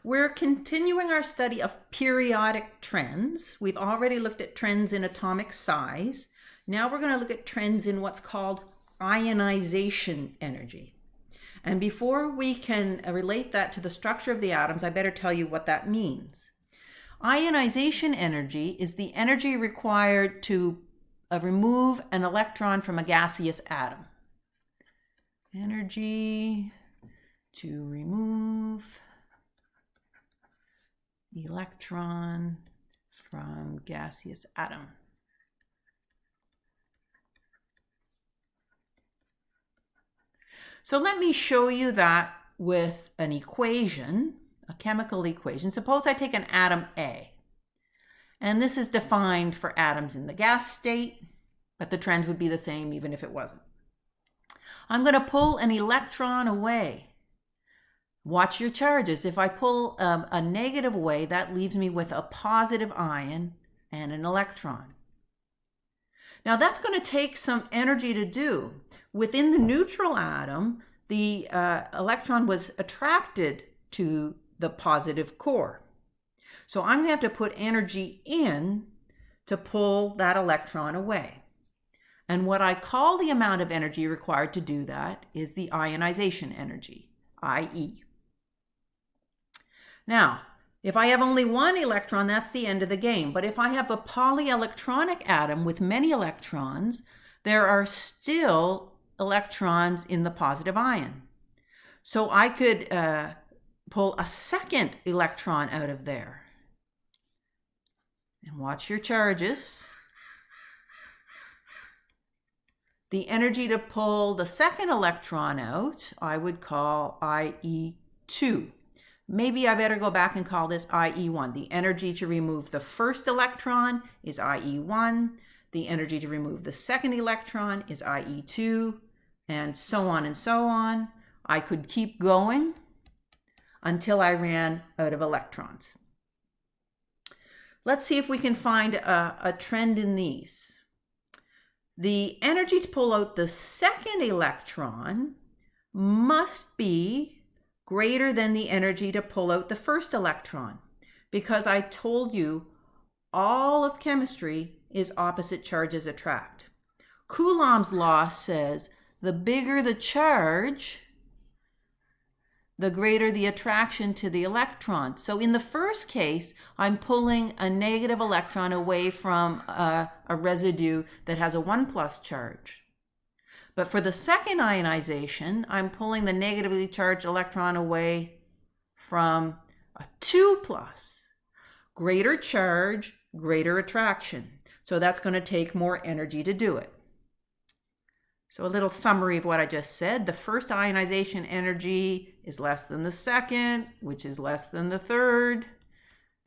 We're continuing our study of periodic trends. We've already looked at trends in atomic size. Now we're going to look at trends in what's called ionization energy. And before we can relate that to the structure of the atoms, I better tell you what that means. Ionization energy is the energy required to remove an electron from a gaseous atom. Energy to remove electron from gaseous atom. So let me show you that with an equation, a chemical equation. Suppose I take an atom A, and this is defined for atoms in the gas state, but the trends would be the same even if it wasn't. I'm going to pull an electron away. Watch your charges. If I pull a negative away, that leaves me with a positive ion and an electron. Now that's going to take some energy to do. Within the neutral atom, the electron was attracted to the positive core. So I'm going to have to put energy in to pull that electron away. And what I call the amount of energy required to do that is the ionization energy, IE. Now, if I have only one electron, that's the end of the game. But if I have a polyelectronic atom with many electrons, there are still electrons in the positive ion. So I could pull a second electron out of there. And watch your charges. The energy to pull the second electron out, I would call IE2. Maybe I better go back and call this IE1. The energy to remove the first electron is IE1. The energy to remove the second electron is IE2, and so on and so on. I could keep going until I ran out of electrons. Let's see if we can find a trend in these. The energy to pull out the second electron must be greater than the energy to pull out the first electron, because I told you all of chemistry is opposite charges attract. Coulomb's law says the bigger the charge, the greater the attraction to the electron. So in the first case, I'm pulling a negative electron away from a residue that has a 1+ charge. But for the second ionization, I'm pulling the negatively charged electron away from a 2+. Greater charge, greater attraction. So that's going to take more energy to do it. So a little summary of what I just said. The first ionization energy is less than the second, which is less than the third,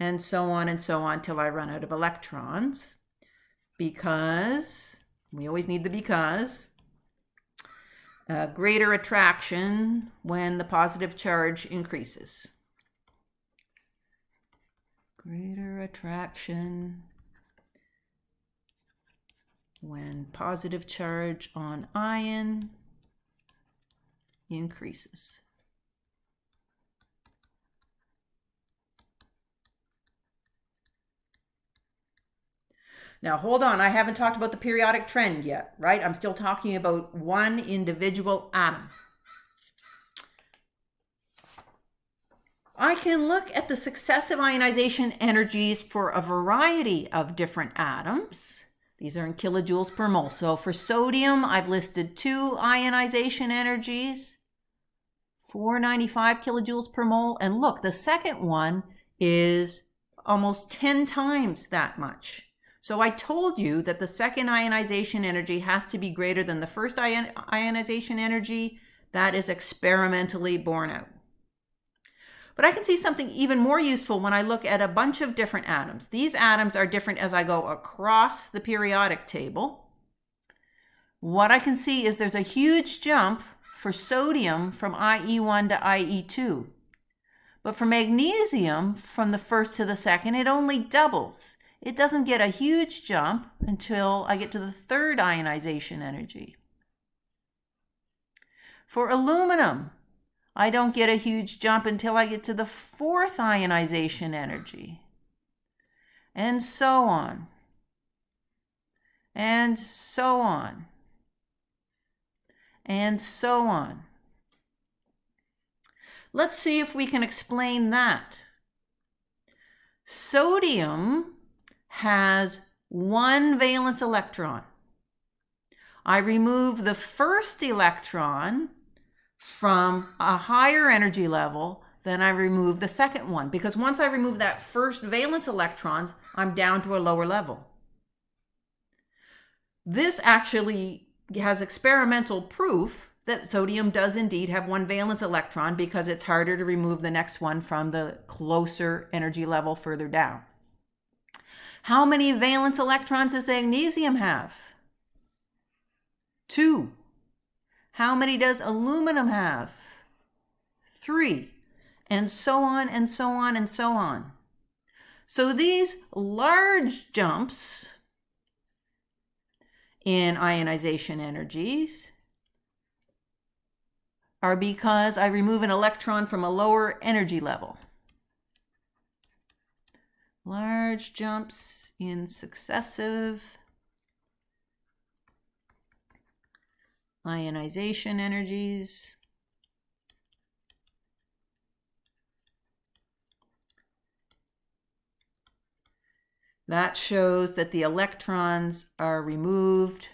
and so on till I run out of electrons. Because, we always need the because. Greater attraction when the positive charge increases. Greater attraction when positive charge on ion increases. Now, hold on, I haven't talked about the periodic trend yet, right? I'm still talking about one individual atom. I can look at the successive ionization energies for a variety of different atoms. These are in kilojoules per mole. So for sodium, I've listed 2 ionization energies, 495 kilojoules per mole. And look, the second one is almost 10 times that much. So I told you that the second ionization energy has to be greater than the first ionization energy. That is experimentally borne out. But I can see something even more useful when I look at a bunch of different atoms. These atoms are different as I go across the periodic table. What I can see is there's a huge jump for sodium from IE1 to IE2. But for magnesium, from the first to the second, it only doubles. It doesn't get a huge jump until I get to the third ionization energy. For aluminum, I don't get a huge jump until I get to the fourth ionization energy. And so on. And so on. And so on. Let's see if we can explain that. Sodium has one valence electron. I remove the first electron from a higher energy level, then I remove the second one, because once I remove that first valence electrons, I'm down to a lower level. This actually has experimental proof that sodium does indeed have one valence electron, because it's harder to remove the next one from the closer energy level further down. How many valence electrons does magnesium have? 2. How many does aluminum have? 3. And so on and so on and so on. So these large jumps in ionization energies are because I remove an electron from a lower energy level. Large jumps in successive ionization energies. That shows that the electrons are removed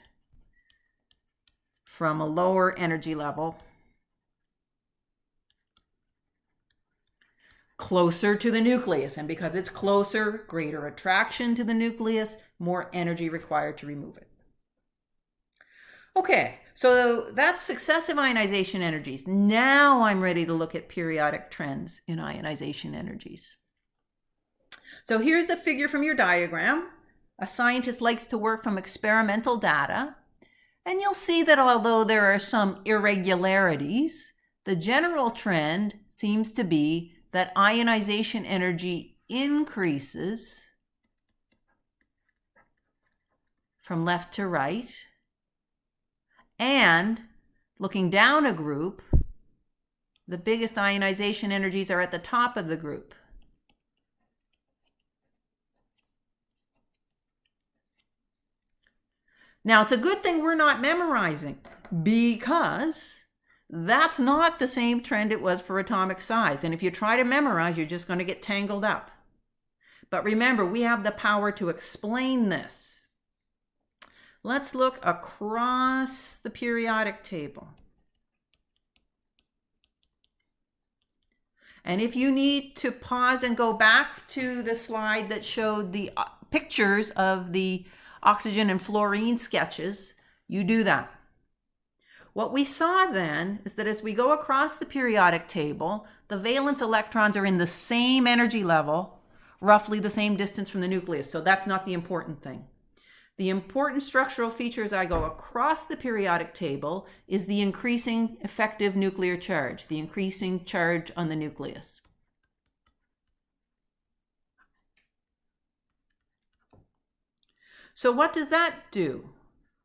from a lower energy level, closer to the nucleus. And because it's closer, greater attraction to the nucleus, more energy required to remove it. Okay, so that's successive ionization energies. Now I'm ready to look at periodic trends in ionization energies. So here's a figure from your diagram. A scientist likes to work from experimental data. And you'll see that although there are some irregularities, the general trend seems to be that ionization energy increases from left to right. And looking down a group, the biggest ionization energies are at the top of the group. Now, it's a good thing we're not memorizing, because that's not the same trend it was for atomic size. And if you try to memorize, you're just going to get tangled up. But remember, we have the power to explain this. Let's look across the periodic table. And if you need to pause and go back to the slide that showed the pictures of the oxygen and fluorine sketches, you do that. What we saw then is that as we go across the periodic table, the valence electrons are in the same energy level, roughly the same distance from the nucleus. So that's not the important thing. The important structural feature as I go across the periodic table is the increasing effective nuclear charge, the increasing charge on the nucleus. So what does that do?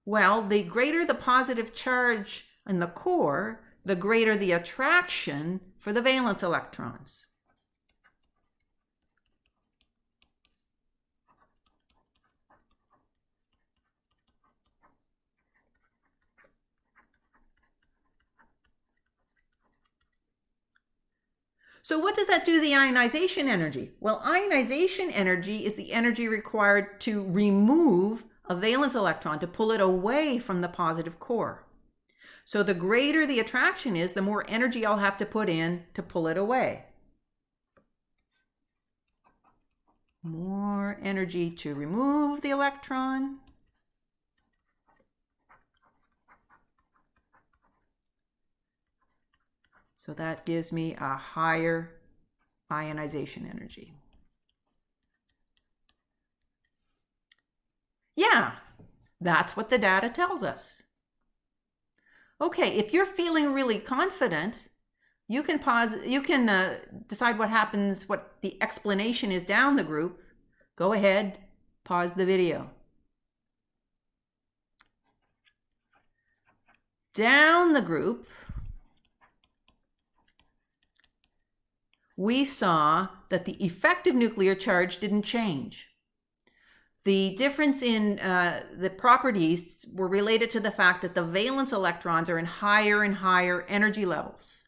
Well, the greater the positive charge in the core, the greater the attraction for the valence electrons. So what does that do to the ionization energy? Well, ionization energy is the energy required to remove a valence electron, to pull it away from the positive core. So the greater the attraction is, the more energy I'll have to put in to pull it away. More energy to remove the electron. So that gives me a higher ionization energy. Yeah, that's what the data tells us. Okay, if you're feeling really confident, you can pause, you can decide what happens, what the explanation is down the group. Go ahead, pause the video. Down the group, we saw that the effective nuclear charge didn't change. The difference in the properties were related to the fact that the valence electrons are in higher and higher energy levels.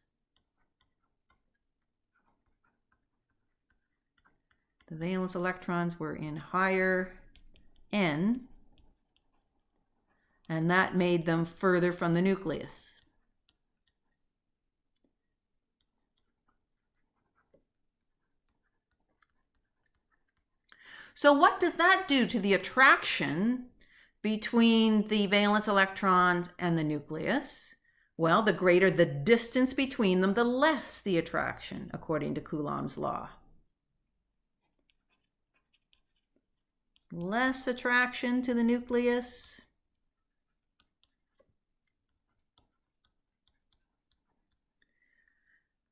The valence electrons were in higher N, and that made them further from the nucleus. So what does that do to the attraction between the valence electrons and the nucleus? Well, the greater the distance between them, the less the attraction, according to Coulomb's law. Less attraction to the nucleus.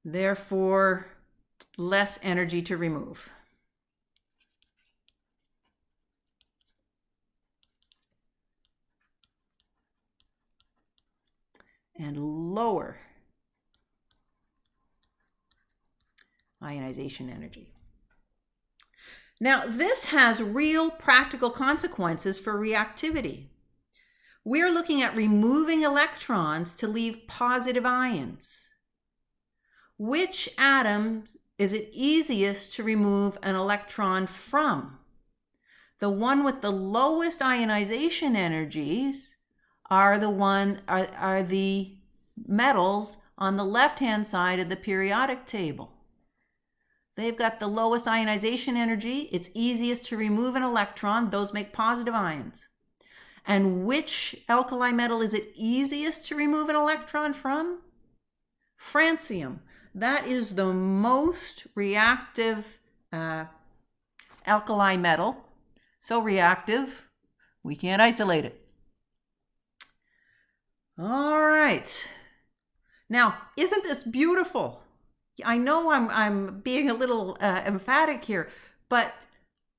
Therefore, less energy to remove. And lower ionization energy. Now, this has real practical consequences for reactivity. We're looking at removing electrons to leave positive ions. Which atoms is it easiest to remove an electron from? The one with the lowest ionization energies are the metals on the left-hand side of the periodic table. They've got the lowest ionization energy. It's easiest to remove an electron. Those make positive ions. And which alkali metal is it easiest to remove an electron from? Francium. That is the most reactive alkali metal. So reactive, we can't isolate it. All right. Now, isn't this beautiful? I know I'm being a little emphatic here, but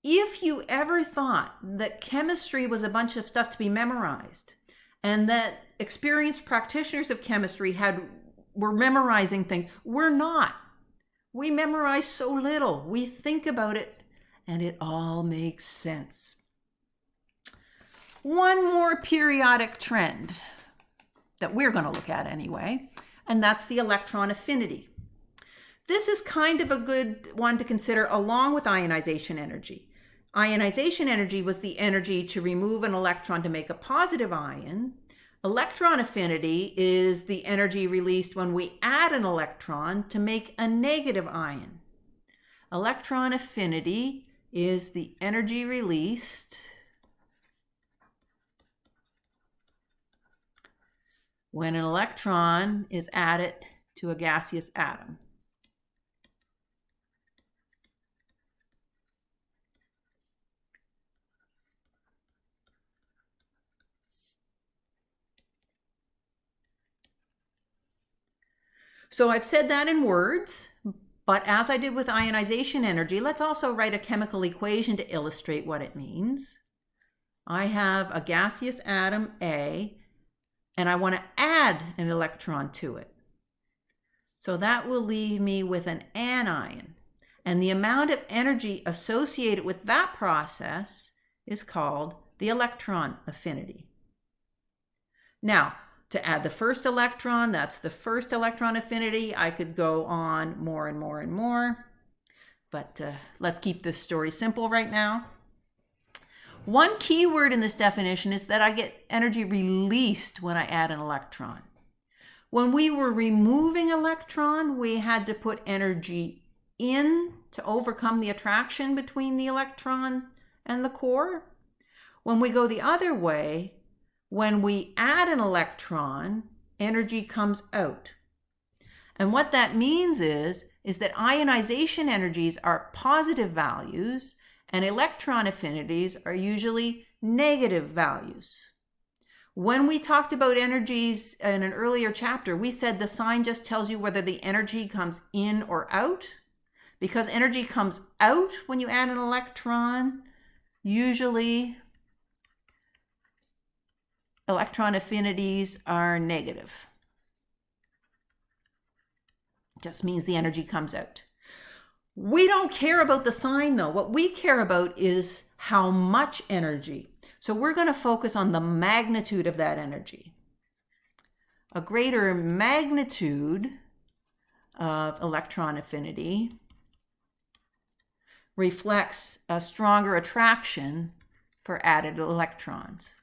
if you ever thought that chemistry was a bunch of stuff to be memorized and that experienced practitioners of chemistry were memorizing things, we're not. We memorize so little. We think about it and it all makes sense. One more periodic trend that we're going to look at anyway, and that's the electron affinity. This is kind of a good one to consider along with ionization energy. Ionization energy was the energy to remove an electron to make a positive ion. Electron affinity is the energy released when we add an electron to make a negative ion. Electron affinity is the energy released when an electron is added to a gaseous atom. So I've said that in words, but as I did with ionization energy, let's also write a chemical equation to illustrate what it means. I have a gaseous atom A, and I want to add an electron to it. So that will leave me with an anion. And the amount of energy associated with that process is called the electron affinity. Now, to add the first electron, that's the first electron affinity. I could go on more and more and more, but let's keep this story simple right now. One key word in this definition is that I get energy released when I add an electron. When we were removing electron, we had to put energy in to overcome the attraction between the electron and the core. When we go the other way, when we add an electron, energy comes out. And what that means is that ionization energies are positive values and electron affinities are usually negative values. When we talked about energies in an earlier chapter, we said the sign just tells you whether the energy comes in or out. Because energy comes out when you add an electron, usually electron affinities are negative. Just means the energy comes out. We don't care about the sign though. What we care about is how much energy. So we're going to focus on the magnitude of that energy. A greater magnitude of electron affinity reflects a stronger attraction for added electrons.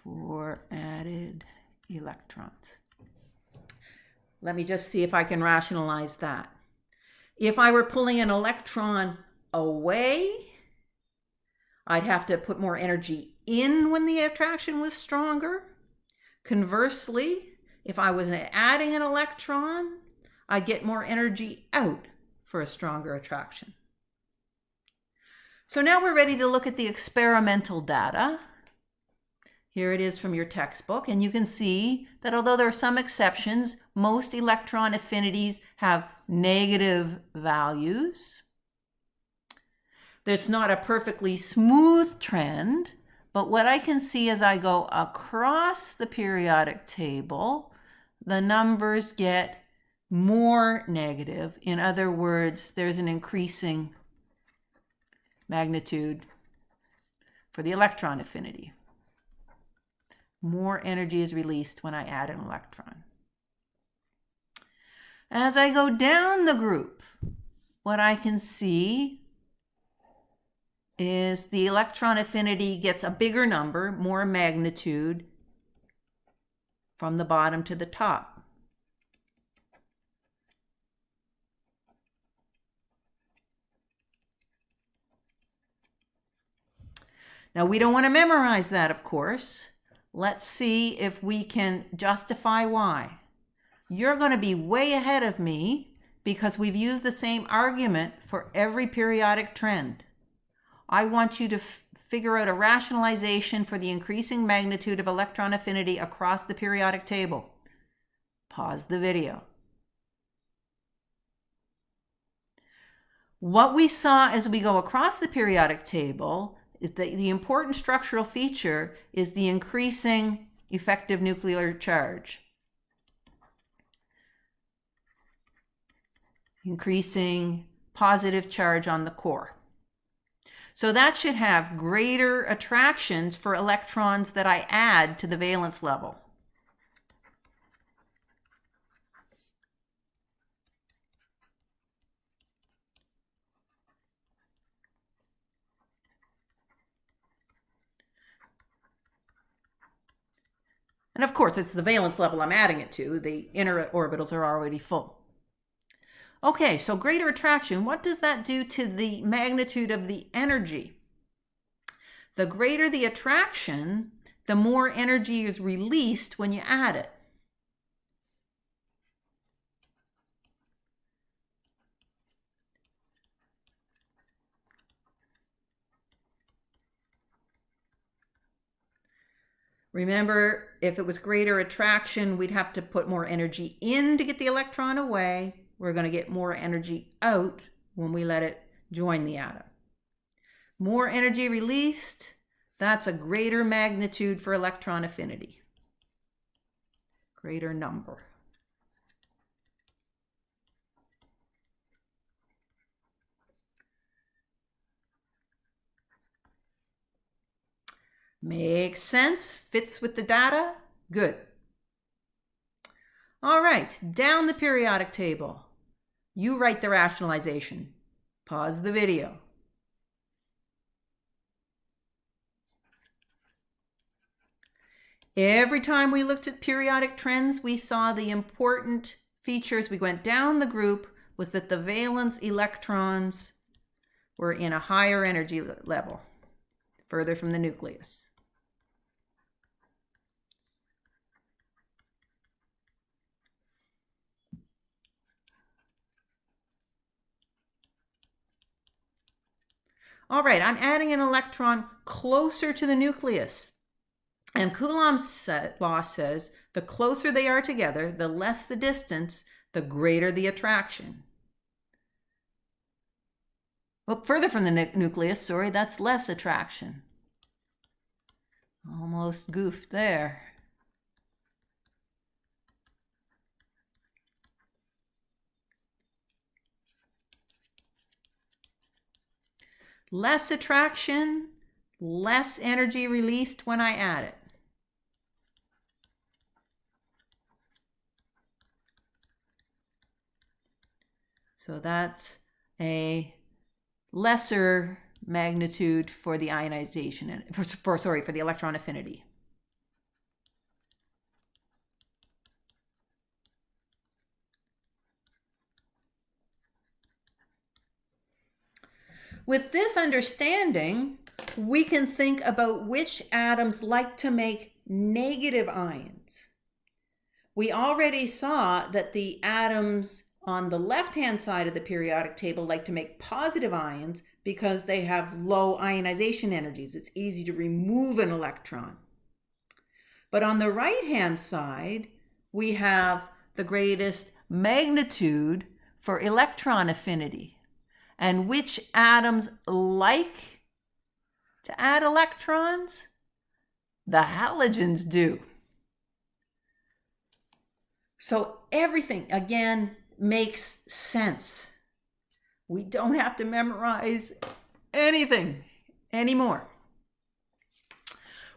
For added electrons. Let me just see if I can rationalize that. If I were pulling an electron away, I'd have to put more energy in when the attraction was stronger. Conversely, if I was adding an electron, I'd get more energy out for a stronger attraction. So now we're ready to look at the experimental data. Here it is from your textbook, and you can see that although there are some exceptions, most electron affinities have negative values. There's not a perfectly smooth trend, but what I can see as I go across the periodic table, the numbers get more negative. In other words, there's an increasing magnitude for the electron affinity. More energy is released when I add an electron. As I go down the group, what I can see is the electron affinity gets a bigger number, more magnitude, from the bottom to the top. Now, we don't want to memorize that, of course. Let's see if we can justify why. You're going to be way ahead of me because we've used the same argument for every periodic trend. I want you to figure out a rationalization for the increasing magnitude of electron affinity across the periodic table. Pause the video. What we saw as we go across the periodic table is that the important structural feature is the increasing effective nuclear charge. Increasing positive charge on the core. So that should have greater attractions for electrons that I add to the valence level. And of course, it's the valence level I'm adding it to. The inner orbitals are already full. Okay, so greater attraction, what does that do to the magnitude of the energy? The greater the attraction, the more energy is released when you add it. Remember, if it was greater attraction, we'd have to put more energy in to get the electron away. We're going to get more energy out when we let it join the atom. More energy released, that's a greater magnitude for electron affinity. Greater number. Makes sense, fits with the data, good. All right, down the periodic table. You write the rationalization. Pause the video. Every time we looked at periodic trends, we saw the important features. We went down the group was that the valence electrons were in a higher energy level, further from the nucleus. All right, I'm adding an electron closer to the nucleus. And Coulomb's law says the closer they are together, the less the distance, the greater the attraction. Well, further from the nucleus, that's less attraction. Almost goofed there. Less attraction, less energy released when I add it. So that's a lesser magnitude for the ionization, for the electron affinity. With this understanding, we can think about which atoms like to make negative ions. We already saw that the atoms on the left-hand side of the periodic table like to make positive ions because they have low ionization energies. It's easy to remove an electron. But on the right-hand side, we have the greatest magnitude for electron affinity. And which atoms like to add electrons? The halogens do. So everything, again, makes sense. We don't have to memorize anything anymore.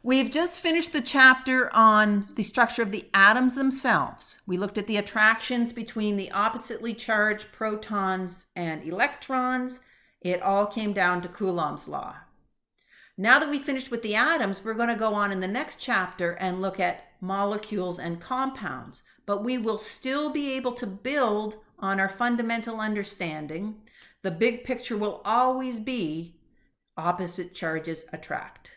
We've just finished the chapter on the structure of the atoms themselves. We looked at the attractions between the oppositely charged protons and electrons. It all came down to Coulomb's law. Now that we finished with the atoms, we're going to go on in the next chapter and look at molecules and compounds. But we will still be able to build on our fundamental understanding. The big picture will always be opposite charges attract.